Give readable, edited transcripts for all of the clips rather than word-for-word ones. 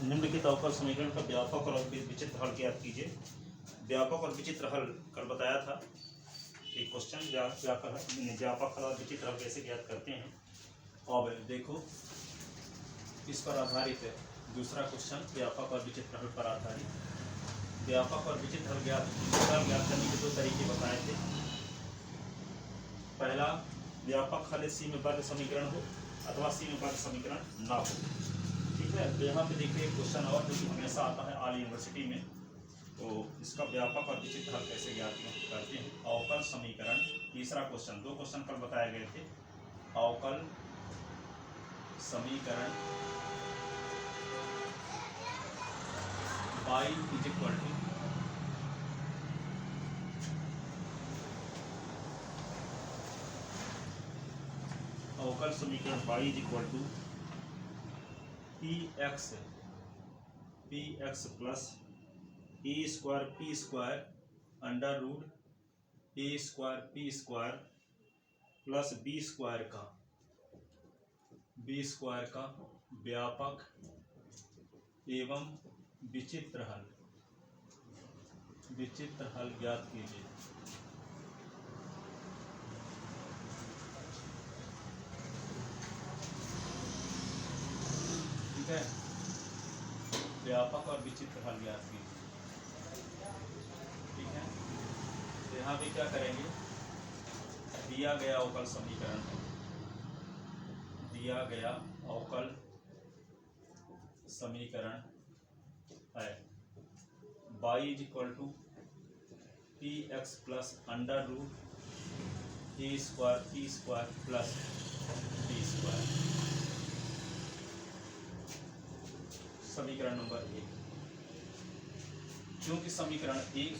निम्नलिखित अवकल समीकरण का व्यापक और विचित्र हल ज्ञात कीजिए। व्यापक और विचित्र हल कल बताया था एक क्वेश्चन, व्यापक हल और विचित्र हल कैसे ज्ञात करते हैं। अब देखो इस पर आधारित है दूसरा क्वेश्चन, व्यापक और विचित्र हल पर आधारित। व्यापक और विचित्र हल ज्ञात करने के दो तरीके बताए थे। पहला, व्यापक हल सी में वर्ग समीकरण हो अथवा सी में वर्ग समीकरण ना हो। ठीक है, तो यहाँ पे देखिए क्वेश्चन और जो कि हमेशा आता है ऑल यूनिवर्सिटी में, तो इसका व्यापक और विचित्र हल कैसे ज्ञात करते हैं। अवकल समीकरण, तीसरा क्वेश्चन, दो क्वेश्चन कल बताए गए थे। अवकल समीकरण y इज इक्वल टू अवकल समीकरण y is equal to P x plus A square P square under root A square P square plus B square का व्यापक एवं विचित्र हल ज्ञात कीजिए। ठीक है, व्यापक और विचित्र हल ज्ञात कीजिए। ठीक है, तो यहाँ पे क्या करेंगे, दिया गया अवकल समीकरण है y is equal to P x plus under root A square P square plus B square. समीकरण नंबर 1, चूंकि समीकरण 1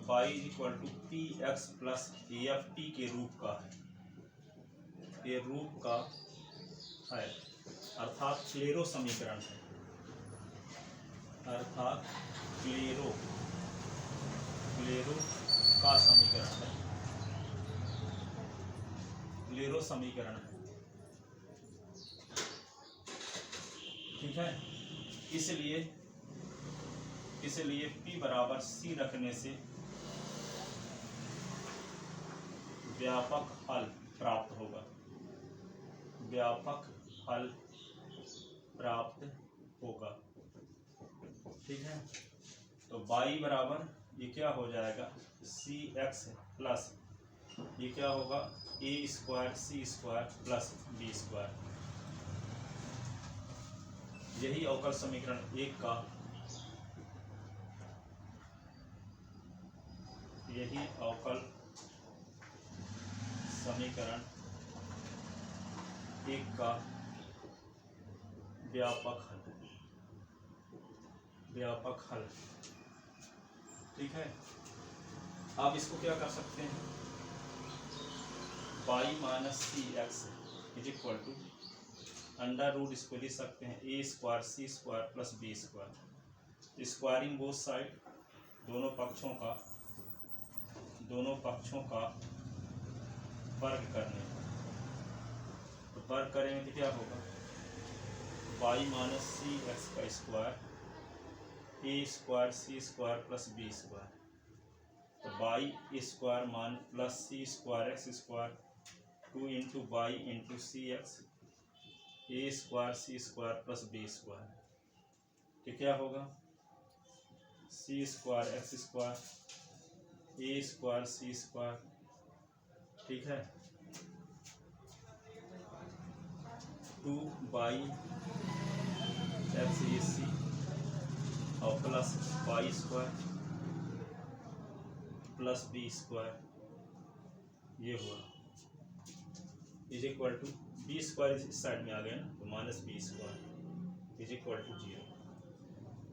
y is equal to P x plus A F T के रूप का है, अर्थात क्लेरो समीकरण है, क्लेरो का समीकरण है। ठीक है, इसलिए P बराबर C रखने से व्यापक हल प्राप्त होगा। ठीक है, तो y बराबर ये क्या हो जाएगा, सी एक्स प्लस ये क्या होगा, ए square C square plus B square. यही अवकल समीकरण 1 का व्यापक हल। ठीक है, आप इसको क्या कर सकते हैं, y minus C X is equal to under root, इसको लिख सकते हैं A square C square plus B square, squaring both side, दोनों पक्षों का वर्ग करने। तो वर्ग करेंगे तो क्या होगा, y माइनस सी एक्स का स्क्वायर ए square C square plus B square, तो y स्क्वायर मान plus C square x square 2 into Y into C X A square C square plus B square. तो क्या होगा, सी स्क्वायर एक्स स्क्वायर ए square C square, ठीक है, 2 by X A C और plus Y square plus B square, ये हुआ is equal to B square इस side में आ गया ना, तो minus B square is equal to 0।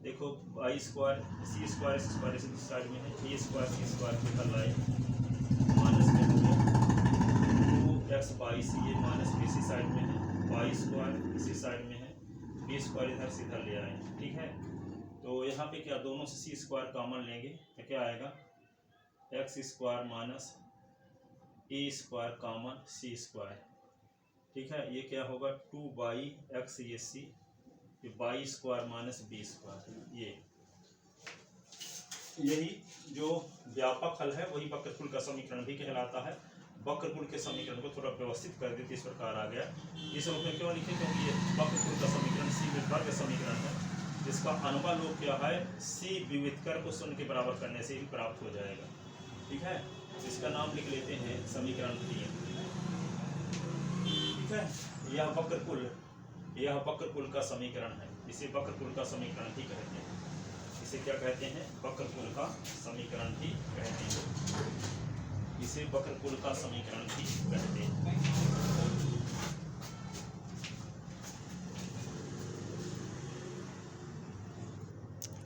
देखो वाई स्क्वायर सी स्क्वायर इस स्क्वायर इस साइड में है, ए स्क्वायर सी स्क्वायर के कल आए माइनस में हो गया, 2 एक्स बाई सी ये माइनस बी सी साइड में है, वाई स्क्वायर इसी साइड में है, बी स्क्वायर इधर से इधर ले आए। ठीक है, तो यहाँ पे क्या दोनों से सी स्क्वायर कॉमन लेंगे तो क्या आएगा, एक्स स्क्वायर माइनस ए स्क्वायर कॉमन सी स्क्वायर। ठीक है, ये क्या होगा 2/x ये सी, ये by square minus B square. यही जो व्यापक हल है वही वक्रकुल का समीकरण भी कहलाता है। वक्रकुल के समीकरण को थोड़ा व्यवस्थित कर देते इस प्रकार आ गया। इस रूप में क्यों लिखे, क्योंकि ये वक्रकुल का समीकरण सी वर्ग समीकरण है, जिसका अनुपालोक क्या है सी विविधकर को शून्य के बराबर करने से ही प्राप्त हो जाएगा। ठीक है, इसका नाम लिख लेते हैं समीकरण 3। ठीक है, यह वक्रकुल का समीकरण है, इसे वक्रकुल का समीकरण भी कहते हैं। इसे क्या कहते हैं, वक्रकुल का समीकरण भी कहते हैं। इसे वक्रकुल का समीकरण भी कहते हैं।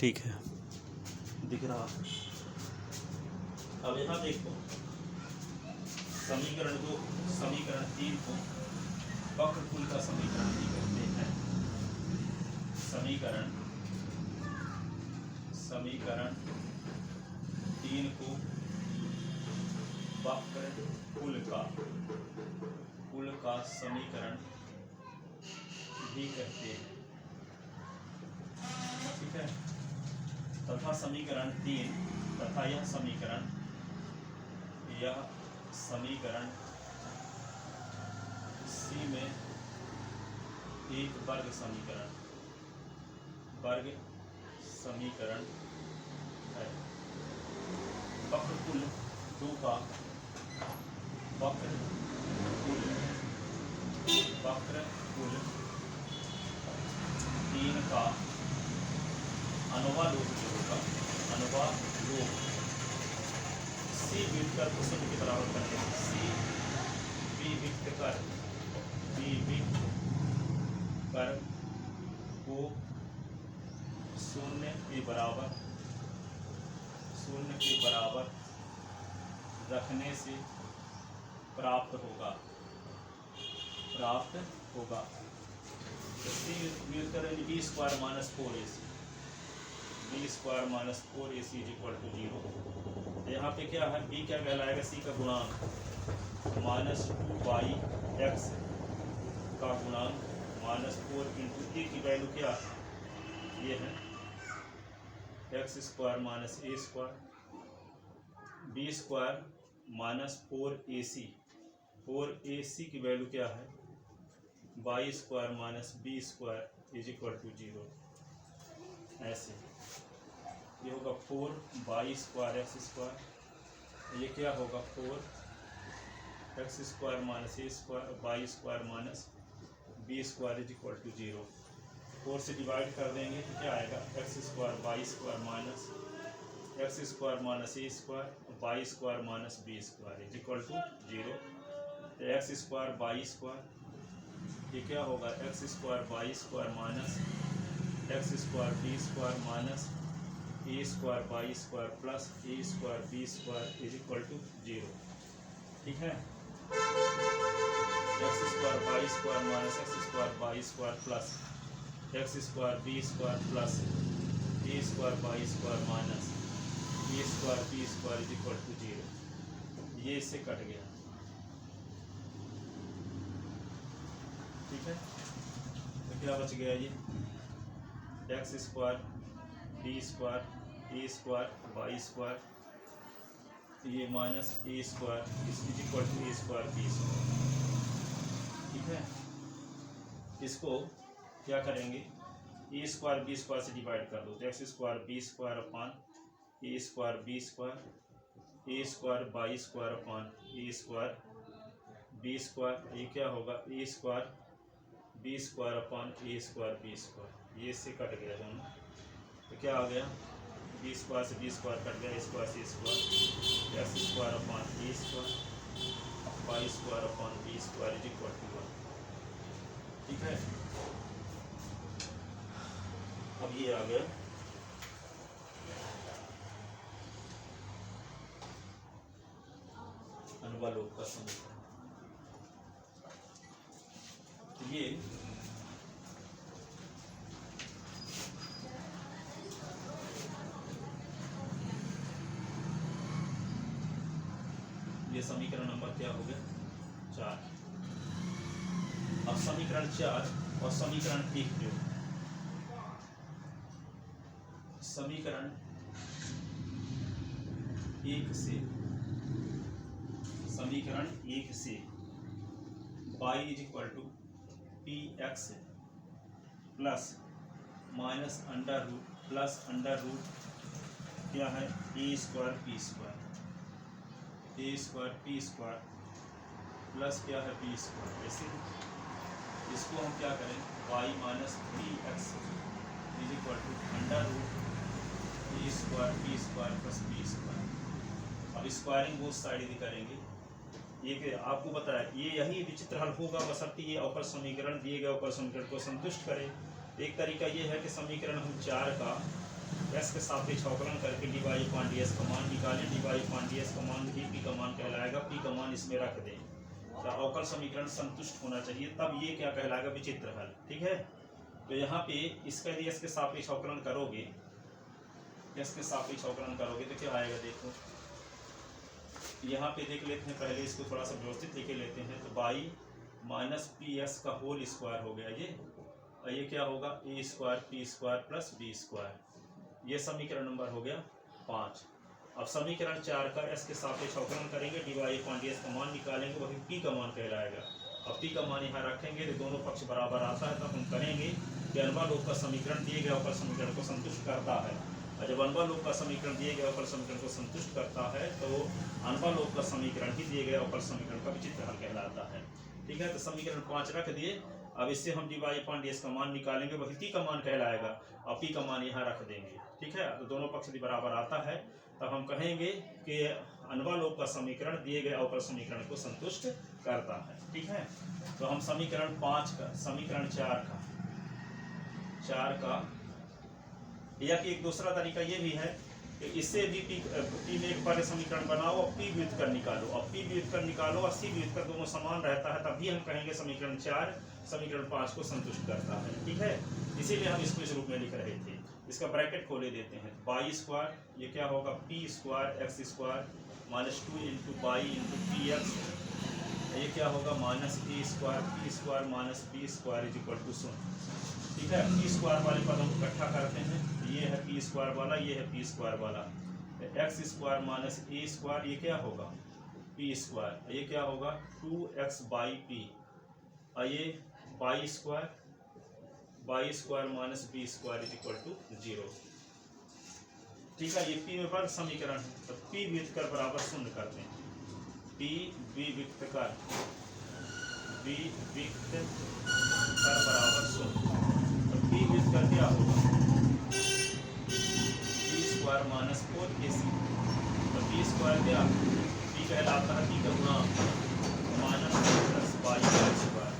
ठीक है, दिख रहा है। अब यहाँ देखो समीकरण 3 को वक्रकुल का समीकरण भी कहते हैं। समीकरण 3 को वक्रकुल का समीकरण भी कहते हैं। ठीक है, तथा समीकरण 3 तथा यह समीकरण सी में एक वर्ग समीकरण है। वक्रकुल 2 का वक्रकुल 3 का अनुपालोक जो होगा, अनुपालोक सी विविधकर को शून्य के बराबर करने से सी विविधकर को शून्य के बराबर रखने से प्राप्त होगा। तो सी विविधकर B square minus 4ac, B square minus 4ac is equal to 0। यहाँ पे क्या है, बी क्या कहलाएगा, सी का गुणांक माइनस 2/x का गुणांक माइनस 4 इंटू ए की वैल्यू क्या ये है एक्स स्क्वायर माइनस ए square, B square minus 4ac की वैल्यू क्या है Y square minus B square is equal to 0। ऐसे ये होगा 4 स्क्वायर एक्स स्क्वायर, ये क्या होगा 4x square minus A square Y square minus B square is equal to 0। 4 से डिवाइड कर देंगे तो क्या आएगा X square Y square minus x square minus A square Y square minus B square is equal to 0। तो x square Y square ये क्या होगा X square Y square minus x square B square minus A square Y square plus A square B square is equal to 0। ठीक है, X square Y square minus x square Y square plus x square B square plus A square Y square minus A square B square is equal to 0। ये इससे cut गया। ठीक है, तो क्या बच गया ये एक्स स्क्वायर बी स्क्वायर ए स्क्वायर वाई स्क्वायर ये minus A square is equal to A square B square. ठीक है, इसको क्या करेंगे ए स्क्वायर बी स्क्वायर से डिवाइड कर दो तो x square B square upon A square B square A square by square upon A square B square ये क्या होगा ए स्क्वायर बी स्क्वायर अपान ए स्क्वायर बी स्क्वायर ये इससे कट गया दोनों। तो क्या आ गया बी स्क्वायर से बी स्क्वायर कट गया स्क्वायर से square x square upon A square Y square upon b square is equal to 1। ठीक है, अब ये आ गया अनुपालोक का समीकरण। ये ये समीकरण नंबर क्या हो गया 4। अब समीकरण 4 और समीकरण 1 जो समीकरण 1 से y is equal to P x plus minus under root क्या है a square P square plus क्या है पी स्क्वायर। ऐसे इसको हम क्या करें y minus p x is equal to under root A square P square plus p square. अब स्क्वायरिंग बोथ साइड यदि करेंगे ये आपको बताया ये यही विचित्र हल होगा बशर्ते ये अवकल समीकरण दिए गए अवकल समीकरण को संतुष्ट करे। एक तरीका ये है कि समीकरण हम 4 का s के सापेक्ष अवकलन करके dy अपॉन ds का मान निकालें। dy अपॉन ds का मान ही p का मान कहलाएगा, p का मान इसमें रख दें। तो अवकल समीकरण संतुष्ट होना चाहिए, तब ये क्या कहलाएगा विचित्र हल। ठीक है, तो यहाँ पे इसका यदि s के सापेक्ष अवकलन करोगे तो क्या आएगा देखो। यहाँ पे देख लेते हैं, पहले इसको थोड़ा सा व्यवस्थित लेके लेते हैं। तो y माइनस पी एस का होल स्क्वायर हो गया ये क्या होगा ए square P square plus B square. ये समीकरण नंबर हो गया 5। अब समीकरण 4 का s के सापेक्ष अवकलन करेंगे, dy अपॉन ds का मान निकालेंगे, वही p का मान कहलाएगा। अब p का मान यहाँ रखेंगे तो दोनों पक्ष बराबर आता है, तब हम कहेंगे कि अनुपालोप का समीकरण दिए गए अवकल समीकरण को संतुष्ट करता है। और जब अनुपालोप का समीकरण दिए गए अवकल समीकरण को संतुष्ट करता है तो अनुपालोप का समीकरण ही दिए गए अवकल समीकरण का विचित्र हल कहलाता है। ठीक है, तो समीकरण 5 रख दिए। अब इससे हम dy अपॉन ds का मान निकालेंगे, वही p का मान कहलाएगा, और p का मान यहाँ रख देंगे। ठीक है, तो दोनों पक्ष यदि बराबर आता है तब हम कहेंगे कि अनुपालोप का समीकरण दिए गए अवकल समीकरण को संतुष्ट करता है। ठीक है, तो हम समीकरण 5 का समीकरण 4 का या कि एक दूसरा तरीका ये भी है कि इससे भी p में एक बार समीकरण बनाओ और p व्युत्क्रम निकालो। अब p व्युत्क्रम निकालो और c व्युत्क्रम दोनों समान रहता है, तभी हम कहेंगे समीकरण 4 समीकरण 5 को संतुष्ट करता है। ठीक है, इसीलिए हम इसको इस रूप में लिख रहे थे। इसका ब्रैकेट खोले देते हैं। y स्क्वायर ये क्या होगा p square x square minus 2 into Y into p x, ये क्या होगा minus A square P square minus B square is equal to 0। ठीक है, पी स्क्वायर वाले पद हम इकट्ठा करते हैं, ये है पी स्क्वायर वाला, ये है पी स्क्वायर वाला। एक्स स्क्वायर माइनस ए स्क्वायर ये क्या होगा पी स्क्वायर, ये क्या होगा 2x बाई पी, और ये Y square minus B square is equal to 0। ठीक है, ये पी में वर्ग समीकरण है, तो पी व्युत्कर बराबर 0 करते हैं। पी व्युत्कर बराबर 0, तो पी व्युत्कर क्या होगा पी स्क्वायर माइनस 4ac, तो पी स्क्वायर क्या पी कहलाता है पी का गुणा minus plus Y square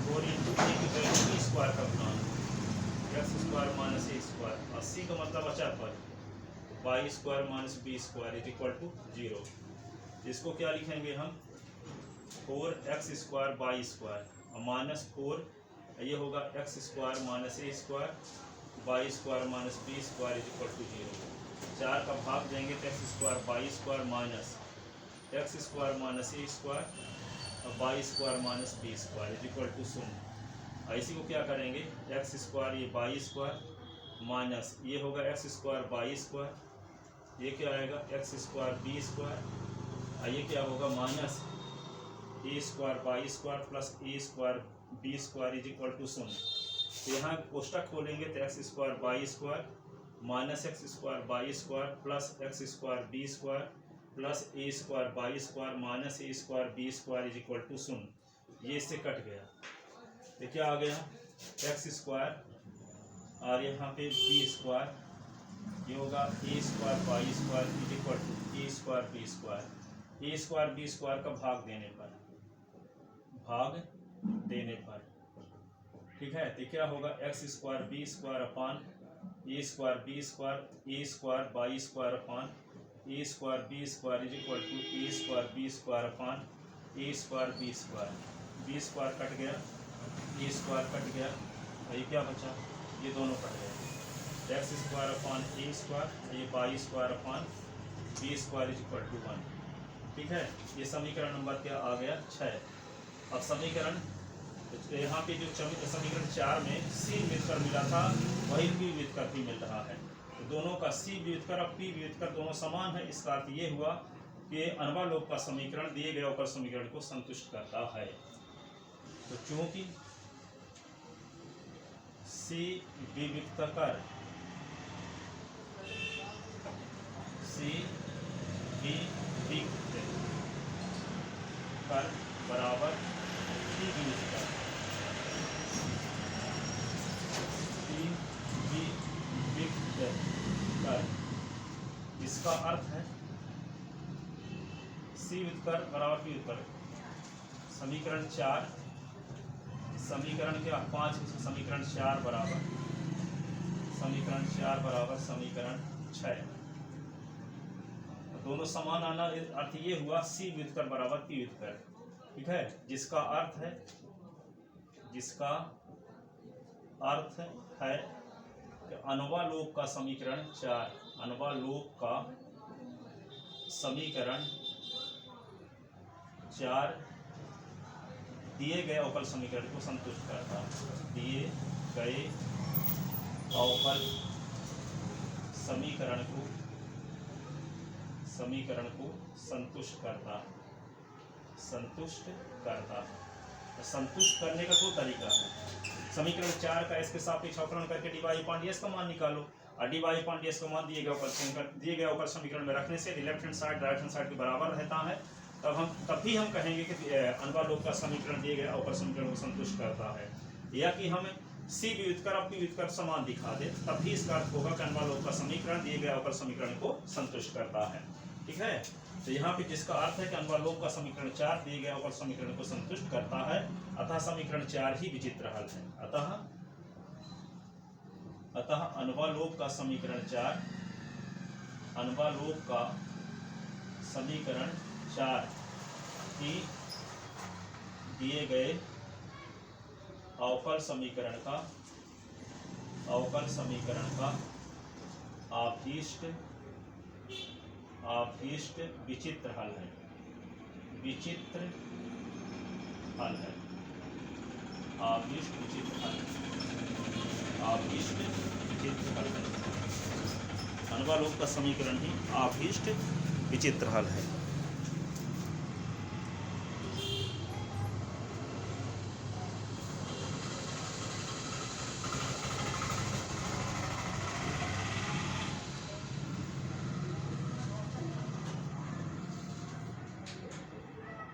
4 into A की वैल्यू पी स्क्वायर का गुणा एक्स स्क्वायर माइनस ए स्क्वायर, और सी का मतलब बचा पर Y square minus B square is equal to 0। इसको क्या लिखेंगे हम 4x स्क्वायर वाई स्क्वायर और माइनस 4 ये होगा X square minus A square Y square minus B square is equal to 0। 4 का भाग देंगे तो x square Y square minus x square minus ए स्क्वायर और Y square minus B square is equal to 0। इसी को क्या करेंगे एक्स स्क्वायर ये वाई स्क्वायर माइनस ये होगा एक्स स्क्वायर वाई स्क्वायर, ये क्या आएगा एक्स स्क्वायर बी स्क्वायर, और ये क्या होगा minus A square Y square plus A square B square is equal to 0। तो यहाँ कोष्टक खोलेंगे तो x square Y square minus x square Y square plus x square B square plus A square Y square minus A square B square is equal to 0। ये इससे cut गया, तो क्या आ गया एक्स स्क्वायर और यहाँ पे बी स्क्वायर, ये होगा ए square Y square is equal to A square B square. A square B square का भाग देने पर ठीक है, तो क्या होगा X square B square upon A square B square A square Y square upon A square B square is equal to A square B square upon A square B square cut गया, A square cut गया, ये क्या बचा ये दोनों cut गए, x square upon ए square ये Y square upon b square is equal to 1। ठीक है, ये समीकरण नंबर क्या आ गया 6। अब समीकरण यहाँ पे जो समीकरण 4 में सी व्युत्कर मिला था वही पी व्युत्कर भी मिल रहा है। तो दोनों का सी व्युत्कर और पी व्युत्कर दोनों समान है। इसका अर्थ ये हुआ कि अनवालोप का समीकरण दिए गए अवकल समीकरण को संतुष्ट करता है। तो चूंकि सी विव्युत्कर बराबर पी व्युत्कर, इसका अर्थ है सी व्युत्कर बराबर पी व्युत्कर। समीकरण 4 समीकरण क्या 5 समीकरण 4 बराबर समीकरण 6। दोनों समान आना अर्थ ये हुआ सी व्युत्कर बराबर पी व्युत्कर। ठीक है, जिसका अर्थ है कि अनवालोप का समीकरण 4 अनवालोप का समीकरण 4 दिए गए अवकल समीकरण को संतुष्ट करता है। दिए गए अवकल समीकरण को संतुष्ट करता है। तो संतुष्ट करने का दो तरीका है। समीकरण 4 का इसके सापेक्ष अवकलन करके d y upon d s का मान निकालो, और d y upon d s का मान दिए गए अवकल समीकरण में रखने से left hand side right hand side के बराबर रहता है। तब भी हम कहेंगे कि अनवालोप का समीकरण दिए गए अवकल समीकरण को संतुष्ट करता है। या कि हम सी व्युत्कर और पी व्युत्कर समान दिखा दे, तब भी इसका अर्थ होगा कि अनवालोप का समीकरण दिए गए अवकल समीकरण को संतुष्ट करता है। ठीक है, तो यहाँ पे जिसका अर्थ है कि अनवालोप का समीकरण 4 दिए गए अवकल समीकरण को संतुष्ट करता है, अतः समीकरण 4 ही विचित्र हल है। अतः अनवालोप का समीकरण 4 ही दिए गए अवकल समीकरण का आभीष्ट विचित्र हल है। अनवालोप का समीकरण ही आभीष्ट विचित्र हल है।